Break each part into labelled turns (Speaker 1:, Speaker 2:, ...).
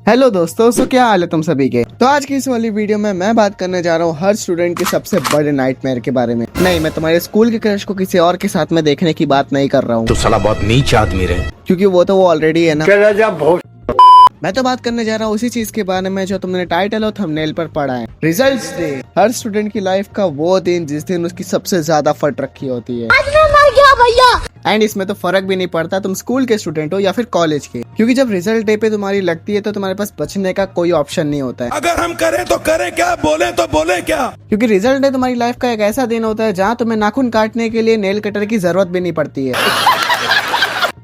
Speaker 1: Hello दोस्तों, सो क्या हाल है तुम सभी के। तो आज की इस वाली वीडियो में मैं बात करने जा रहा हूँ हर स्टूडेंट के सबसे बड़े नाइटमेयर के बारे में। नहीं, मैं तुम्हारे स्कूल के क्रश को किसी और के साथ में देखने की बात नहीं कर रहा हूँ।
Speaker 2: तो साला बहुत नीच आदमी रहे,
Speaker 1: क्योंकि वो ऑलरेडी है ना। मैं तो बात करने जा रहा हूँ उसी चीज के बारे में जो तुमने टाइटल और थंबनेल पर पढ़ा है, रिजल्ट्स डे। हर स्टूडेंट की लाइफ का वो दिन जिस दिन उसकी सबसे ज्यादा फट रखी होती है। एंड इसमें तो फर्क भी नहीं पड़ता तुम स्कूल के स्टूडेंट हो या फिर कॉलेज के, क्योंकि जब रिजल्ट डे पे तुम्हारी लगती है तो तुम्हारे पास बचने का कोई ऑप्शन नहीं होता है।
Speaker 2: अगर हम करें तो करें क्या, बोले तो बोले क्या।
Speaker 1: क्योंकि रिजल्ट डे तुम्हारी लाइफ का एक ऐसा दिन होता है जहाँ तुम्हें नाखून काटने के लिए नेल कटर की जरूरत भी नहीं पड़ती है।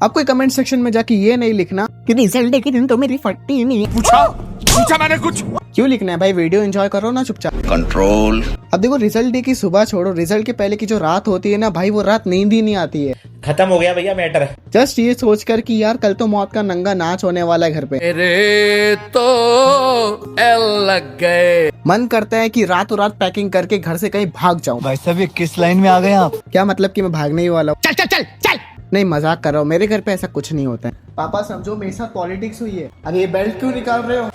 Speaker 1: अब कोई कमेंट सेक्शन में जाके ये नहीं लिखना कि रिजल्ट डे के दिन तो मेरी फटती ही नहीं।
Speaker 2: पूछा मैंने कुछ।
Speaker 1: क्यों लिखना है भाई, वीडियो एंजॉय करो ना चुपचाप।
Speaker 2: कंट्रोल।
Speaker 1: अब देखो, रिजल्ट डे की सुबह छोड़ो, रिजल्ट के पहले की जो रात होती है ना भाई, वो रात नींद ही नहीं आती है।
Speaker 3: खत्म हो गया भैया मैटर।
Speaker 1: जस्ट ये सोचकर कि यार कल तो मौत का नंगा नाच होने वाला है घर पे।
Speaker 2: मेरे तो एल लग गए।
Speaker 1: मन करता है कि रातों रात पैकिंग करके घर से कहीं भाग जाऊं।
Speaker 4: भाई साहब, ये किस लाइन में आ गए आप?
Speaker 1: क्या मतलब कि मैं भागने ही वाला हूँ? चल चल चल चल। नहीं, मजाक कर रहा हूँ, मेरे घर पे ऐसा कुछ नहीं होता है। पापा समझो मेरे साथ पॉलिटिक्स हुई है। अब ये बेल्ट क्यों निकाल रहे हो?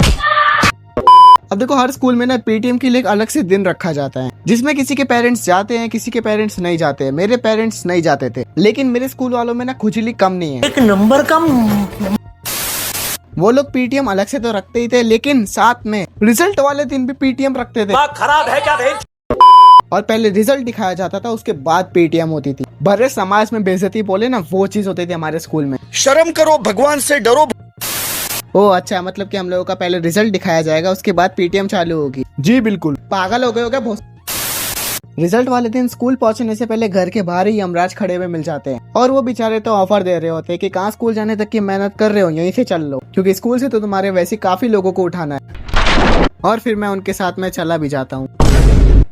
Speaker 1: अब देखो, हर स्कूल में ना पीटीएम के लिए एक अलग से दिन रखा जाता है जिसमें किसी के पेरेंट्स जाते हैं, किसी के पेरेंट्स नहीं जाते हैं। मेरे पेरेंट्स नहीं जाते थे, लेकिन मेरे स्कूल वालों में ना खुजली कम नहीं है।
Speaker 3: एक नंबर कम।
Speaker 1: वो लोग पीटीएम अलग से तो रखते ही थे, लेकिन साथ में रिजल्ट वाले दिन भी पीटीएम रखते थे।
Speaker 3: खराब है क्या?
Speaker 1: और पहले रिजल्ट दिखाया जाता था, उसके बाद पीटीएम होती थी। भरे समाज में बेइज्जती बोले ना, वो चीज होती थी हमारे स्कूल में।
Speaker 2: शर्म करो, भगवान से डरो।
Speaker 1: ओ अच्छा, मतलब कि हम लोगों का पहले रिजल्ट दिखाया जाएगा, उसके बाद पीटीएम चालू होगी।
Speaker 4: जी बिल्कुल।
Speaker 1: पागल हो गए हो क्या बहुत? रिजल्ट वाले दिन स्कूल पहुंचने से पहले घर के बाहर ही यमराज खड़े हुए मिल जाते हैं, और वो बेचारे तो ऑफर दे रहे होते हैं कि कहाँ स्कूल जाने तक की मेहनत कर रहे हो, यहीं से चल लो, क्योंकि स्कूल से तो तुम्हारे वैसे काफी लोगों को उठाना है। और फिर मैं उनके साथ में चला भी जाता हूँ।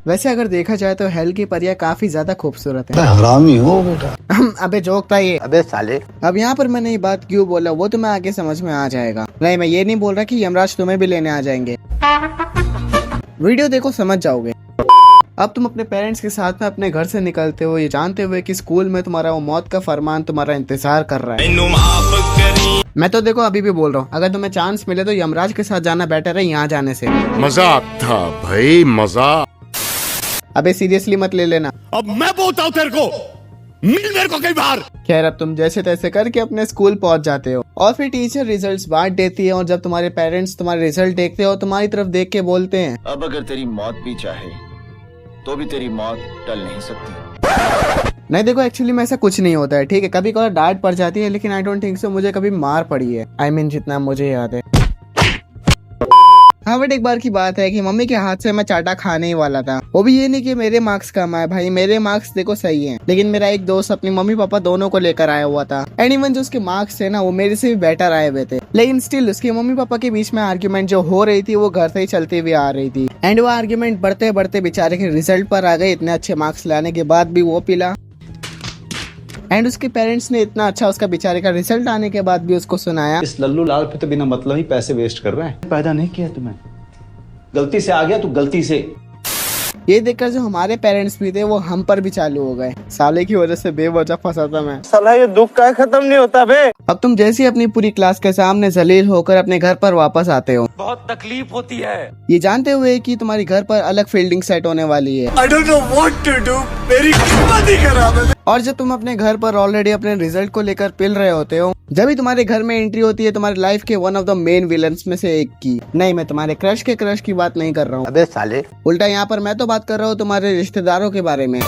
Speaker 1: वैसे अगर देखा जाए तो हेल की परियां काफी ज्यादा खूबसूरत है।
Speaker 4: हरामी हो बेटा।
Speaker 1: अबे जोक था ये।
Speaker 4: अबे साले।
Speaker 1: अब यहाँ पर मैंने ये बात क्यों बोला वो तुम्हें आगे समझ में आ जाएगा। नहीं, मैं ये नहीं बोल रहा कि यमराज तुम्हें भी लेने आ जाएंगे। वीडियो देखो समझ जाओगे। अब तुम अपने पेरेंट्स के साथ में अपने घर से निकलते हो, ये जानते हुए कि स्कूल में तुम्हारा वो मौत का फरमान तुम्हारा इंतजार कर रहा है। मैं तो देखो अभी भी बोल रहा हूँ, अगर तुम्हें चांस मिले तो यमराज के साथ जाना बेटर है यहाँ जाने से।
Speaker 2: मजाक था भाई, मजाक।
Speaker 1: अबे सीरियसली मत ले लेना।
Speaker 2: अब मैं बोलता हूँ तेरे को, मिल मेरे को कई बार।
Speaker 1: खैर, अब तुम जैसे तैसे करके अपने स्कूल पहुंच जाते हो, और फिर टीचर रिजल्ट्स बांट देती है, और जब तुम्हारे पेरेंट्स तुम्हारे रिजल्ट देखते हो तुम्हारी तरफ देख के बोलते हैं,
Speaker 5: अब अगर तेरी मौत भी चाहे तो भी तेरी मौत टल नहीं सकती।
Speaker 1: नहीं देखो, एक्चुअली में ऐसा कुछ नहीं होता है, ठीक है। कभी कभार डांट पड़ जाती है, लेकिन आई डोंट थिंक सो मुझे कभी मार पड़ी है। I mean, जितना मुझे याद है। हाँ, बट एक बार की बात है कि मम्मी के हाथ से मैं चाटा खाने ही वाला था। वो भी ये नहीं कि मेरे मार्क्स कम आए, भाई मेरे मार्क्स देखो सही हैं, लेकिन मेरा एक दोस्त अपनी मम्मी पापा दोनों को लेकर आया हुआ था। एंड इवन जो उसके मार्क्स थे ना, वो मेरे से भी बेटर आए हुए थे, लेकिन स्टिल उसके मम्मी पापा के बीच में आर्ग्यूमेंट जो हो रही थी वो घर से ही चलती हुई आ रही थी। एंड वो आर्ग्यूमेंट बढ़ते बढ़ते बेचारे के रिजल्ट पर आ गए। इतने अच्छे मार्क्स लाने के बाद भी वो पिला, एंड उसके पेरेंट्स ने इतना अच्छा उसका बेचारे का रिजल्ट आने के बाद भी उसको सुनाया।
Speaker 6: इस लल्लू लाल पे तो बिना मतलब ही पैसे वेस्ट कर रहे हैं। पैदा नहीं किया तुम्हें, गलती से आ गया तू, गलती से।
Speaker 1: ये देखकर जो हमारे पेरेंट्स भी थे वो हम पर भी चालू हो गए। साले की वजह से बेवजह फंसा था मैं।
Speaker 3: साला ये दुख का खत्म नहीं होता बे।
Speaker 1: अब तुम जैसे ही अपनी पूरी क्लास के सामने जलील होकर अपने घर पर वापस आते हो,
Speaker 3: बहुत तकलीफ होती है,
Speaker 1: ये जानते हुए कि तुम्हारी घर पर अलग फील्डिंग सेट होने वाली है।
Speaker 2: I don't know what to do, मेरी किस्मत ही खराब है।
Speaker 1: और जब तुम अपने घर पर ऑलरेडी अपने रिजल्ट को लेकर पिल रहे होते हो, जब भी तुम्हारे घर में एंट्री होती है तुम्हारी लाइफ के one of the main villains में से एक की। नहीं, मैं तुम्हारे क्रश के क्रश की बात नहीं कर रहा हूँ।
Speaker 4: अबे साले।
Speaker 1: उल्टा यहाँ पर मैं तो बात कर रहा हूँ तुम्हारे रिश्तेदारों के बारे में।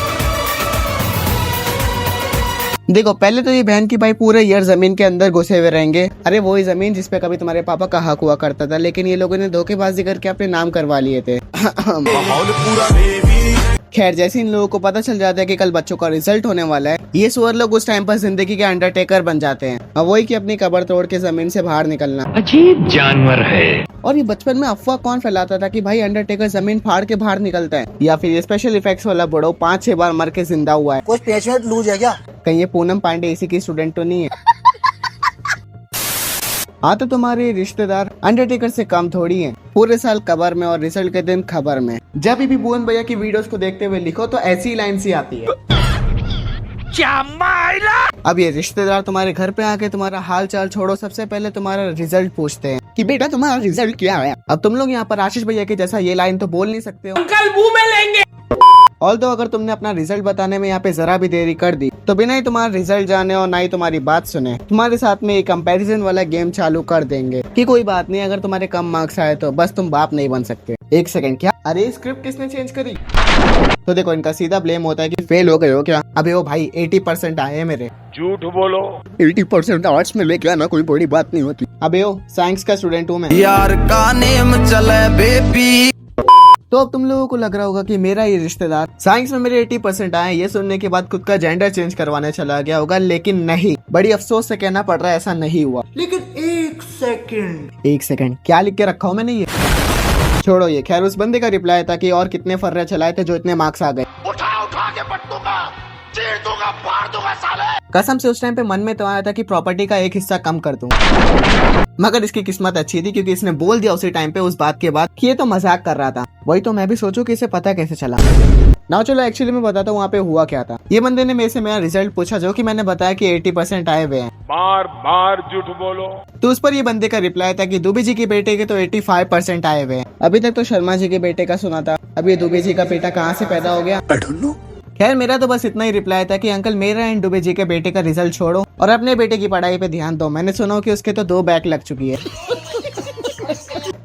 Speaker 1: देखो, पहले तो ये बहन की भाई पूरे ईयर जमीन के अंदर घुसे हुए रहेंगे। अरे वही जमीन जिसपे कभी तुम्हारे पापा का हक हुआ करता था, लेकिन ये लोगों ने धोखेबाजी करके अपने नाम करवा लिए थे। खैर, जैसे इन लोगों को पता चल जाता है कि कल बच्चों का रिजल्ट होने वाला है, ये सुअर लोग उस टाइम पर जिंदगी के अंडरटेकर बन जाते हैं। अब वही कि अपनी कब्र तोड़ के जमीन से बाहर निकलना।
Speaker 2: अजीब जानवर है।
Speaker 1: और ये बचपन में अफवाह कौन फैलाता था कि भाई अंडरटेकर जमीन फाड़ के बाहर निकलता है, या फिर ये स्पेशल इफेक्ट्स वाला बड़ो 5-6 बार मर के जिंदा हुआ है।
Speaker 3: कुछ पेशेंट लूज है क्या?
Speaker 1: कहीं ये पूनम पांडे इसी की स्टूडेंट तो नहीं है? हाँ, तो तुम्हारे रिश्तेदार अंडरटेकर से कम थोड़ी हैं। पूरे साल कब्र में और रिजल्ट के दिन खबर में। जब भी भुवन भैया की वीडियोस को देखते हुए लिखो तो ऐसी लाइन सी आती है,
Speaker 2: क्या मायला।
Speaker 1: अब ये रिश्तेदार तुम्हारे घर पे आके तुम्हारा हाल चाल छोड़ो, सबसे पहले तुम्हारा रिजल्ट पूछते हैं। कि बेटा तुम्हारा रिजल्ट क्या है। अब तुम लोग यहाँ पर आशीष भैया के जैसा ये लाइन तो बोल नहीं सकते हो,
Speaker 3: अंकल मुंह में लेंगे।
Speaker 1: ऑल्दो अगर तुमने अपना रिजल्ट बताने में यहाँ पे जरा भी देरी कर दी तो बिना ही तुम्हारा रिजल्ट जाने और ना ही तुम्हारी बात सुने तुम्हारे साथ में एक कंपैरिजन वाला गेम चालू कर देंगे कि कोई बात नहीं, अगर तुम्हारे कम मार्क्स आए तो बस तुम बाप नहीं बन सकते। एक सेकंड, क्या? अरे स्क्रिप्ट किसने चेंज करी? तो देखो इनका सीधा ब्लेम होता है कि फेल हो गए हो क्या। अबे ओ भाई 80% आए हैं मेरे।
Speaker 3: झूठ बोलो।
Speaker 1: 80% आर्ट्स में लेके आना कोई बड़ी बात नहीं होती। अबे ओ साइंस का स्टूडेंट हूँ मैं।
Speaker 2: यार का नेम चले बेबी।
Speaker 1: तो अब तुम लोगों को लग रहा होगा कि मेरा ये रिश्तेदार साइंस में मेरे 80% आए, ये सुनने के बाद खुद का जेंडर चेंज करवाने चला गया होगा, लेकिन नहीं, बड़ी अफसोस से कहना पड़ रहा है ऐसा नहीं हुआ। लेकिन एक सेकंड क्या लिख के रखा हूँ मैंने ये? छोड़ो ये, खैर उस बंदे का रिप्लाई था कि और कितने फर्रे चलाए थे जो इतने मार्क्स आ गए।
Speaker 2: उठा के पट दूंगा, चीर दूंगा, फाड़ दूंगा साले।
Speaker 1: कसम से उस टाइम पे मन में तो आया था कि प्रॉपर्टी का एक हिस्सा कम कर दूं, मगर इसकी किस्मत अच्छी थी क्योंकि इसने बोल दिया उसी टाइम पे उस बात के बाद कि ये तो मजाक कर रहा था। वही तो मैं भी सोचूं कि इसे पता कैसे चला। ना चलो एक्चुअली मैं बताता हूँ वहाँ पे हुआ क्या था। ये बंदे ने मेरे से मेरा रिजल्ट पूछा जो कि मैंने बताया कि 80% आए हुए हैं।
Speaker 3: बार झूठ बोलो।
Speaker 1: तो उस पर ये बंदे का रिप्लाई था कि दुबे जी के बेटे के तो 85% आए हुए हैं। अभी तक तो शर्मा जी के बेटे का सुना था, अब ये दुबे जी का बेटा कहाँ से पैदा हो गया? खैर मेरा तो बस इतना ही रिप्लाई था कि अंकल मेरा एंड दुबे जी के बेटे का रिजल्ट छोड़ो और अपने बेटे की पढ़ाई पे ध्यान दो। मैंने सुना कि उसके तो 2 बैक लग चुकी है।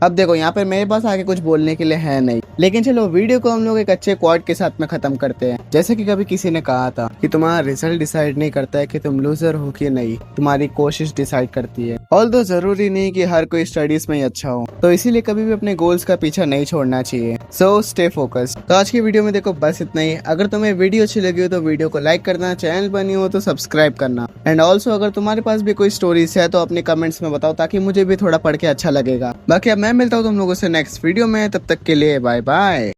Speaker 1: अब देखो यहाँ पर मेरे पास आगे कुछ बोलने के लिए है नहीं, लेकिन चलो वीडियो को हम लोग एक अच्छे क्वाड के साथ में खत्म करते हैं। जैसे कि कभी किसी ने कहा था कि तुम्हारा रिजल्ट डिसाइड नहीं करता है कि तुम लूजर हो कि नहीं, तुम्हारी कोशिश डिसाइड करती है। ऑल्दो जरूरी नहीं कि हर कोई स्टडीज में ही अच्छा हो, तो इसीलिए कभी भी अपने गोल्स का पीछा नहीं छोड़ना चाहिए। So stay focused. तो आज की वीडियो में देखो बस इतना ही। अगर तुम्हें वीडियो अच्छी लगी हो तो वीडियो को लाइक करना, चैनल पर नहीं हो तो सब्सक्राइब करना, एंड ऑल्सो अगर तुम्हारे पास भी कोई स्टोरीज है तो अपने कमेंट्स में बताओ ताकि मुझे भी थोड़ा पढ़ के अच्छा लगेगा। बाकी अब मैं मिलता हूँ तुम लोगों से नेक्स्ट वीडियो में, तब तक के लिए बाय बाय।